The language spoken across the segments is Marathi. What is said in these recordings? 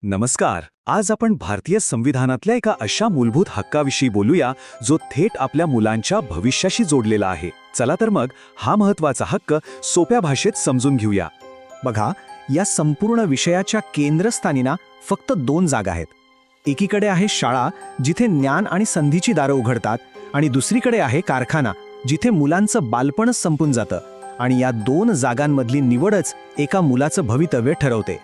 नमस्कार. आज आपण भारतीय संविधानातल्या एका अशा मूलभूत हक्काविषयी बोलूया जो थेट आपल्या मुलांच्या भविष्याशी जोडलेला आहे. चला तर मग हा महत्त्वाचा हक्क सोप्या भाषेत समजून घेऊया. बघा, या संपूर्ण विषयाच्या केंद्रस्थानी ना फक्त 2 जागा आहेत. एकीकडे आहे शाळा, जिथे ज्ञान आणि संधीची दारं उघडतात, आणि दुसरीकडे आहे कारखाना, जिथे मुलांचं बालपणच संपून जातं. आणि या 2 जागांमधली निवडच एका मुलाचं भवितव्य ठरवते.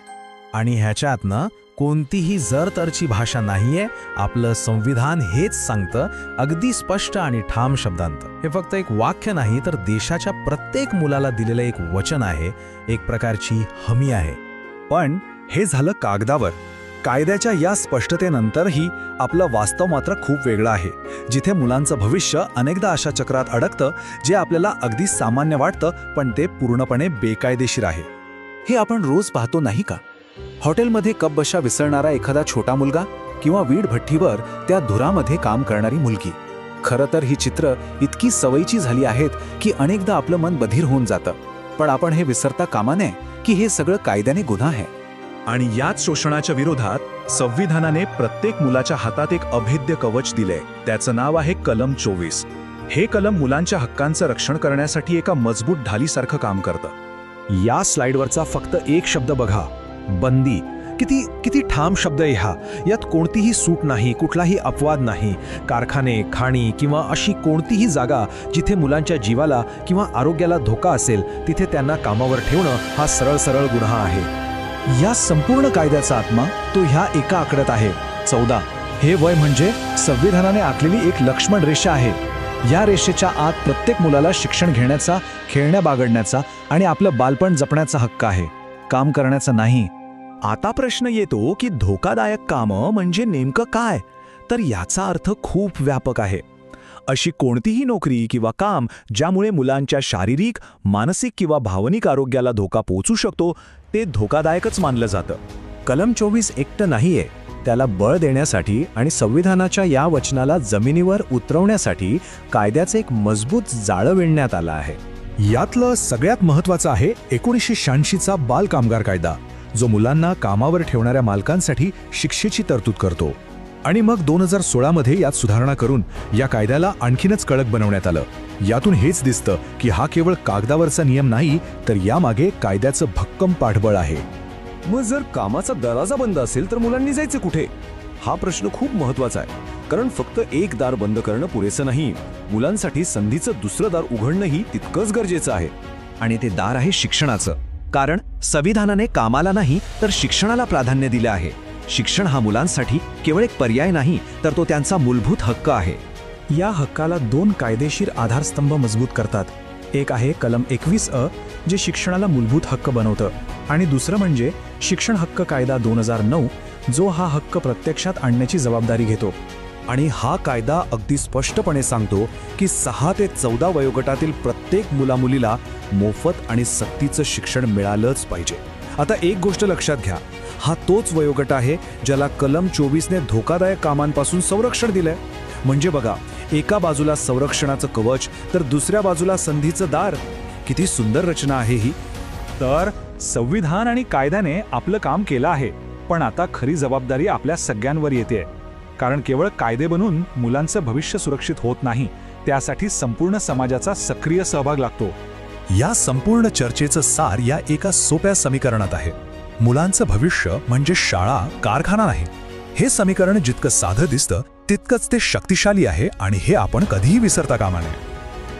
आणि ह्याच्यात ना कोणतीही जरतरची भाषा नाहीये. आपलं संविधान हेच सांगतं, अगदी स्पष्ट आणि ठाम शब्दांत. हे फक्त एक वाक्य नाही, तर देशाच्या प्रत्येक मुलाला दिलेलं एक वचन आहे, एक प्रकारची हमी आहे. पण हे झालं कागदावर. कायद्याच्या या स्पष्टतेनंतरही आपलं वास्तव मात्र खूप वेगळं आहे, जिथे मुलांचं भविष्य अनेकदा अशा चक्रात अडकतं जे आपल्याला अगदी सामान्य वाटतं, पण ते पूर्णपणे बेकायदेशीर आहे. हे आपण रोज पाहतो नाही का? हॉटेलमध्ये कपबशा विसरणारा एखादा छोटा मुलगा किंवा वीट भट्टीवर त्या धुरामध्ये काम करणारी मुलगी. खरं तर ही चित्र इतकी सवयीची झाली आहेत की अनेकदा आपलं मन बधीर होऊन जातं. पण आपण हे विसरता कामा नये की हे सगळं कायद्याने गुन्हा आहे. आणि याच शोषणाच्या विरोधात संविधानाने प्रत्येक मुलाच्या हातात एक अभेद्य कवच दिलंय. त्याचं नाव आहे कलम 24. हे कलम मुलांच्या हक्कांचं रक्षण करण्यासाठी एका मजबूत ढालीसारखं काम करतं. या स्लाइडवरचा फक्त एक शब्द बघा, बंदी. किती किती ठाम शब्द आहे हा. यात कोणतीही सूट नाही, कुठलाही अपवाद नाही. कारखाने, खाणी किंवा अशी कोणतीही जागा जिथे मुलांच्या जीवाला किंवा आरोग्याला धोका असेल, तिथे त्यांना कामावर ठेवणं हा सरळ सरळ गुन्हा आहे. या संपूर्ण कायद्याचा आत्मा तो ह्या एका आकड्यात आहे, 14. हे वय म्हणजे संविधानाने आखलेली एक लक्ष्मण रेषा आहे. या रेषेच्या आत प्रत्येक मुलाला शिक्षण घेण्याचा, खेळण्या बागडण्याचा आणि आपलं बालपण जपण्याचा हक्क आहे, काम करण्याचा नाही. आता प्रश्न येतो की धोकादायक कामं म्हणजे नेमकं काय? तर याचा अर्थ खूप व्यापक आहे. अशी कोणतीही नोकरी किंवा काम ज्यामुळे मुलांच्या शारीरिक, मानसिक किंवा भावनिक आरोग्याला धोका पोहोचू शकतो, ते धोकादायकच मानलं जातं. कलम 24 एकटं नाहीये. त्याला बळ देण्यासाठी आणि संविधानाच्या या वचनाला जमिनीवर उतरवण्यासाठी कायद्याचं एक मजबूत जाळं विणण्यात आलं आहे. यातलं सगळ्यात महत्त्वाचं आहे 1986चा बाल कामगार कायदा, जो मुलांना कामावर ठेवणाऱ्या मालकांसाठी शिक्षेची तरतूद करतो. आणि मग 2016मध्ये यात सुधारणा करून या कायद्याला आणखीनच कडक बनवण्यात आलं. यातून हेच दिसतं की हा केवळ कागदावरचा नियम नाही, तर यामागे कायद्याचं भक्कम पाठबळ आहे. मग जर कामाचा दरवाजा बंद असेल तर मुलांनी जायचं कुठे? हा प्रश्न खूप महत्त्वाचा आहे. कारण फक्त एक दार बंद करणं पुरेसं नाही. मुलांसाठी संधीचं दुसरं दार उघडणंही तितकंच गरजेचं आहे. आणि ते दार आहे शिक्षणाचं. कारण संविधानाने कामाला नाही तर शिक्षणाला प्राधान्य दिलं आहे. शिक्षण हा मुलांसाठी केवळ एक पर्याय नाही, तर तो त्यांचा मूलभूत हक्क आहे. या हक्काला 2 कायदेशीर आधारस्तंभ मजबूत करतात. एक आहे कलम 21A, जे शिक्षणाला मूलभूत हक्क बनवतं, आणि दुसरं म्हणजे शिक्षण हक्क कायदा 2009, जो हा हक्क प्रत्यक्षात आणण्याची जबाबदारी घेतो. आणि हा कायदा अगदी स्पष्टपणे सांगतो की 6 ते 14 वयोगटातील प्रत्येक मुलामुलीला मोफत आणि सक्तीचं शिक्षण मिळालंच पाहिजे. आता एक गोष्ट लक्षात घ्या, हा तोच वयोगट आहे ज्याला कलम 24ने धोकादायक कामांपासून संरक्षण दिलंय. म्हणजे बघा, एका बाजूला संरक्षणाचं कवच तर दुसऱ्या बाजूला संधीचं दार. किती सुंदर रचना आहे ही. तर संविधान आणि कायद्याने आपलं काम केलं आहे, पण आता खरी जबाबदारी आपल्या सगळ्यांवर येते. कारण केवळ कायदे बनून मुलांचं भविष्य सुरक्षित होत नाही, त्यासाठी संपूर्ण समाजाचा सक्रिय सहभाग लागतो. या संपूर्ण चर्चेचं सार या एका सोप्या समीकरणात आहे. मुलांचं भविष्य म्हणजे शाळा, कारखाना नाही. हे समीकरण जितकं साधं दिसतं तितकंच ते शक्तिशाली आहे, आणि हे आपण कधीही विसरता कामा नये.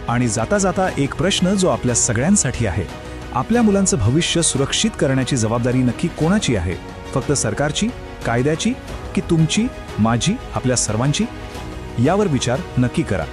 आणि जाता जाता एक प्रश्न जो आपल्या सगळ्यांसाठी आहे, आपल्या मुलांचं भविष्य सुरक्षित करण्याची जबाबदारी नक्की कोणाची आहे? फक्त सरकारची, कायद्याची, की तुमची, माझी, आपल्या सर्वांची? यावर विचार नक्की करा.